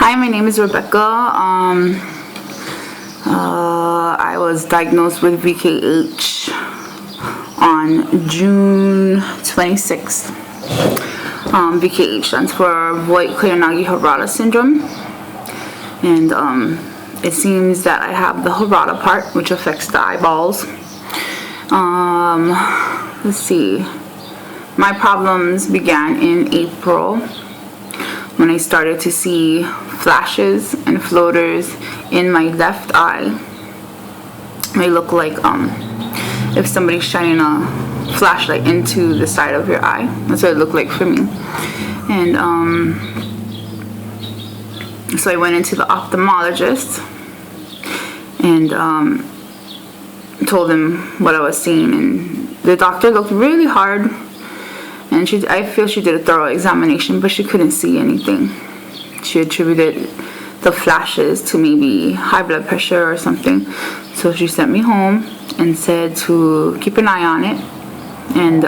Hi, my name is Rebecca. I was diagnosed with VKH on June 26th. VKH stands for Vogt Koyanagi Harada syndrome, and it seems that I have the Harada part, which affects the eyeballs. Let's see. My problems began in April when I started to see flashes and floaters in my left eye. They look like if somebody's shining a flashlight into the side of your eye. That's what it looked like for me. And so I went into the ophthalmologist and told him what I was seeing, and the doctor looked really hard, and I feel she did a thorough examination, but she couldn't see anything. She attributed the flashes to maybe high blood pressure or something. So she sent me home and said to keep an eye on it and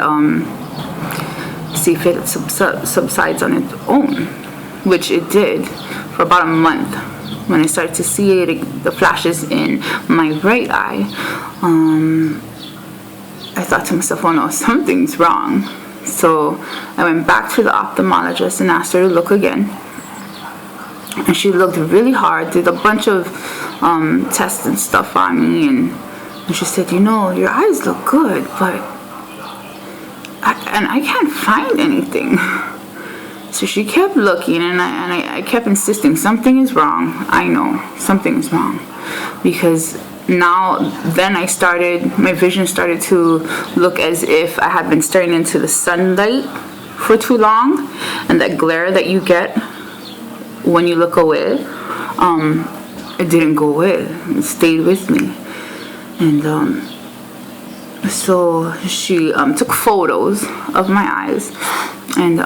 see if it subsides on its own, which it did for about a month. When I started to see the flashes in my right eye, I thought to myself, oh no, something's wrong. So I went back to the ophthalmologist and asked her to look again. And she looked really hard, did a bunch of tests and stuff on me, and she said, you know, your eyes look good, but I can't find anything. So she kept looking, and I kept insisting, something is wrong. I know, something is wrong. Because then my vision started to look as if I had been staring into the sunlight for too long, and that glare that you get when you look away, it didn't go away. It stayed with me. And so she took photos of my eyes, and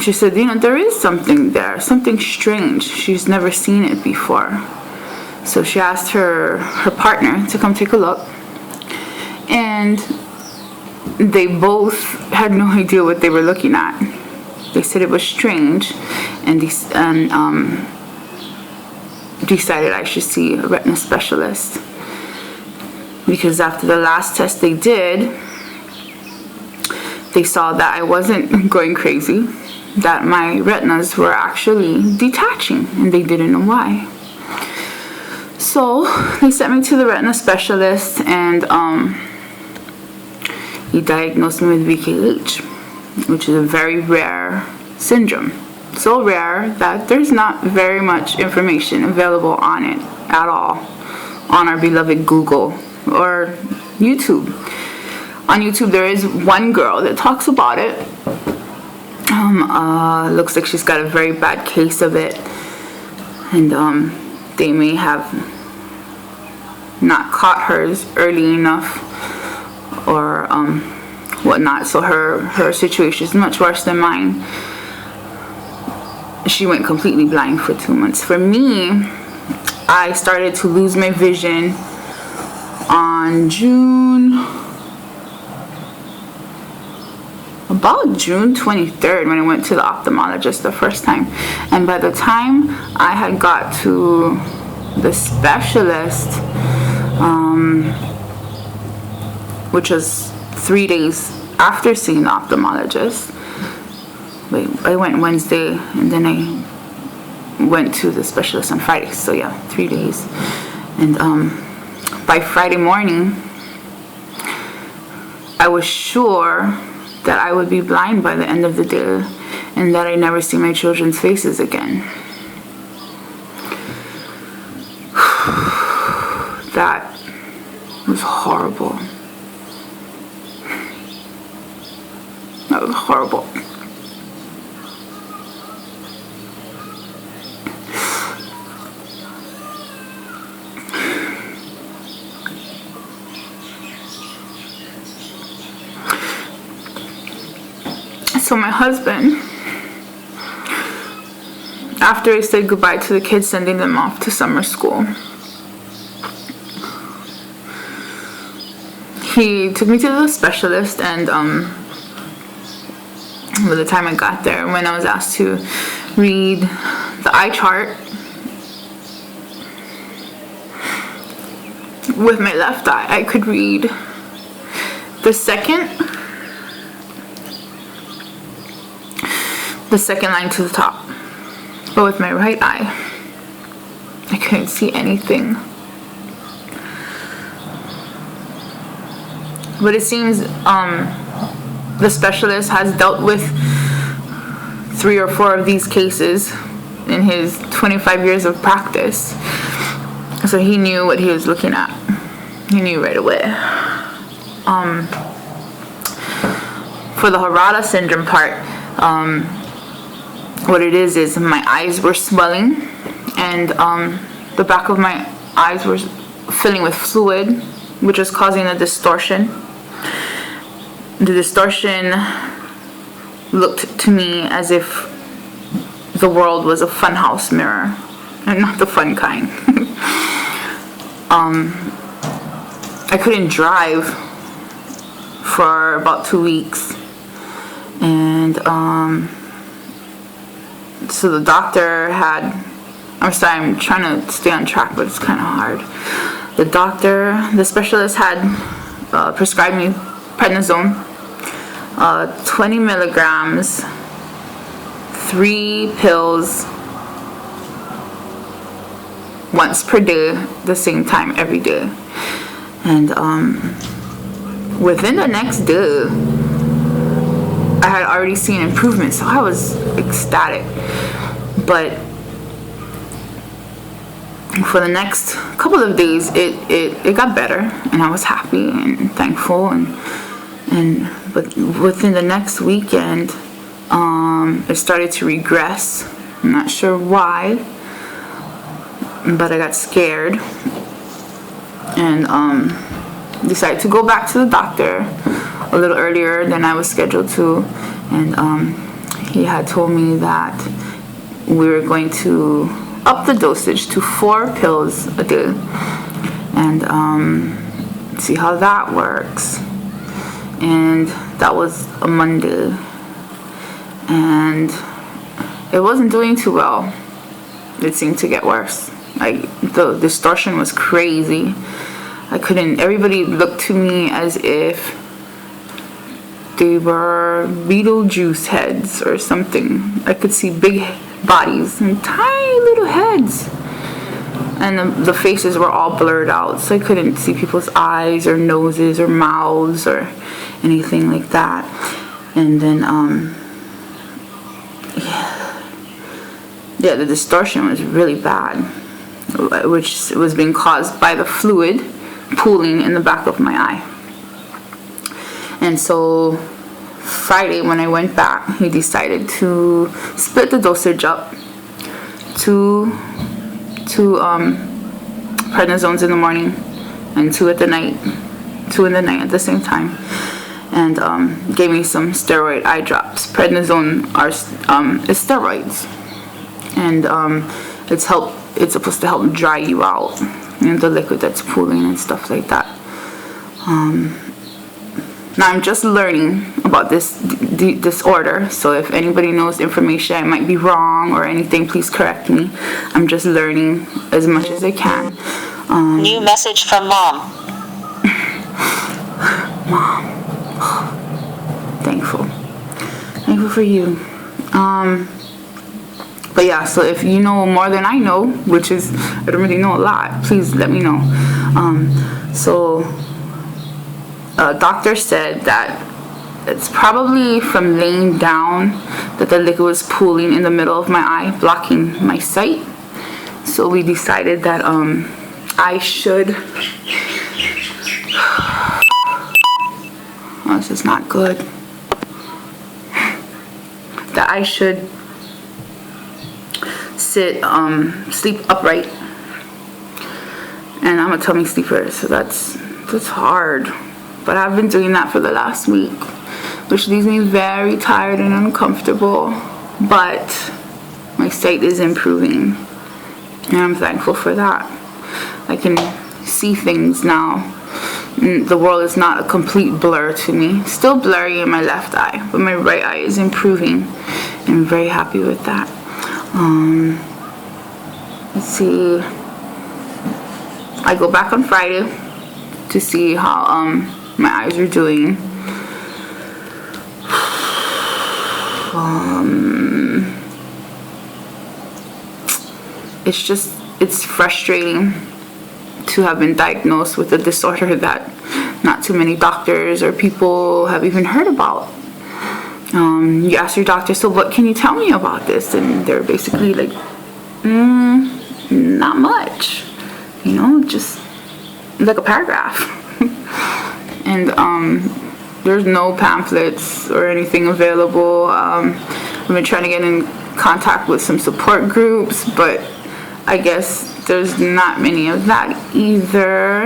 she said, you know, there is something there, something strange. She's never seen it before. So she asked her partner to come take a look, and they both had no idea what they were looking at. They said it was strange, and decided I should see a retina specialist, because after the last test they did, they saw that I wasn't going crazy, that my retinas were actually detaching, and they didn't know why. So they sent me to the retina specialist, and he diagnosed me with VKH, which is a very rare syndrome. So rare that there's not very much information available on it at all on our beloved Google or YouTube. On YouTube there is one girl that talks about it. Looks like she's got a very bad case of it, and they may have not caught hers early enough or whatnot, so her situation is much worse than mine. She went completely blind for 2 months. For me, I started to lose my vision on about June 23rd, when I went to the ophthalmologist the first time. And by the time I had got to the specialist, which was 3 days after seeing the ophthalmologist. I went Wednesday, and then I went to the specialist on Friday. So yeah, 3 days. And by Friday morning, I was sure that I would be blind by the end of the day, and that I'd never see my children's faces again. That was horrible. That was horrible. So my husband, after I said goodbye to the kids, sending them off to summer school, he took me to the specialist, and By the time I got there, when I was asked to read the eye chart with my left eye, I could read the second line to the top. But with my right eye, I couldn't see anything. But it seems the specialist has dealt with 3 or 4 of these cases in his 25 years of practice. So he knew what he was looking at. He knew right away. For the Harada syndrome part, what it is my eyes were swelling, and the back of my eyes were filling with fluid, which was causing a distortion. The distortion looked to me as if the world was a funhouse mirror, and not the fun kind. I couldn't drive for about 2 weeks, and so the doctor had, I'm sorry, I'm trying to stay on track, but it's kind of hard. The specialist had prescribed me prednisone, 20 milligrams, 3 pills, once per day, the same time every day. And within the next day, I had already seen improvement, so I was ecstatic. But for the next couple of days, it got better, and I was happy and thankful. But within the next weekend, it started to regress. I'm not sure why, but I got scared and decided to go back to the doctor a little earlier than I was scheduled to, and he had told me that we were going to up the dosage to 4 pills a day, and see how that works. And that was a Monday, and it wasn't doing too well. It seemed to get worse. The distortion was crazy. Everybody looked to me as if they were Beetlejuice heads or something. I could see big bodies and tiny little heads. And the faces were all blurred out, so I couldn't see people's eyes or noses or mouths or anything like that. And then, the distortion was really bad, which was being caused by the fluid pooling in the back of my eye. And so Friday, when I went back, he decided to split the dosage up to 2 prednisones in the morning and 2 at the night, 2 in the night at the same time, and gave me some steroid eye drops. Prednisone is steroids, and it's supposed to help dry you out, and the liquid that's pooling and stuff like that. Now I'm just learning about this disorder, so if anybody knows information I might be wrong or anything, please correct me. I'm just learning as much as I can. New message from Mom. Mom. Thankful for you. But yeah, so if you know more than I know, which is, I don't really know a lot, please let me know. Doctor said that it's probably from laying down that the liquid was pooling in the middle of my eye, blocking my sight. So we decided that I should, this is not good, that I should sleep upright. And I'm a tummy sleeper, so that's hard. But I've been doing that for the last week, which leaves me very tired and uncomfortable. But my sight is improving, and I'm thankful for that. I can see things now the world is not a complete blur to me. Still blurry in my left eye, but my right eye is improving, and I'm very happy with that. Let's see. I go back on Friday to see how my eyes are doing. It's frustrating to have been diagnosed with a disorder that not too many doctors or people have even heard about. You ask your doctor, so what can you tell me about this? And they're basically like, not much, just like a paragraph. And there's no pamphlets or anything available. I've been trying to get in contact with some support groups, but I guess there's not many of that either.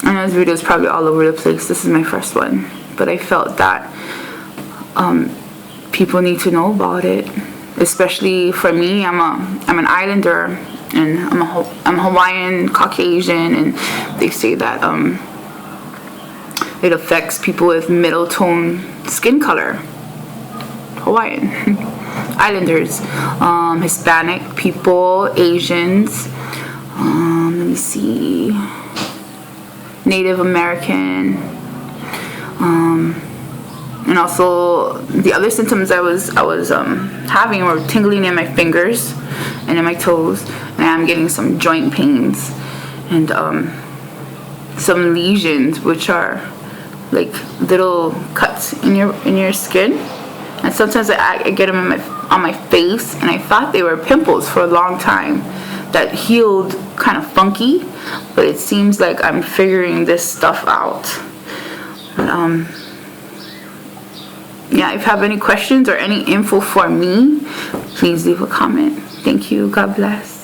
I know this video is probably all over the place. This is my first one, but I felt that people need to know about it, especially for me. I'm an islander, and I'm Hawaiian, Caucasian, and they say that it affects people with middle tone skin color. Hawaiian, islanders, Hispanic people, Asians. Let me see. Native American, and also the other symptoms I was having were tingling in my fingers and in my toes, and I'm getting some joint pains and some lesions, which are like little cuts in your skin, and sometimes I get them on my face, and I thought they were pimples for a long time that healed kind of funky, but it seems like I'm figuring this stuff out. Yeah, if you have any questions or any info for me, please leave a comment. Thank you. God bless.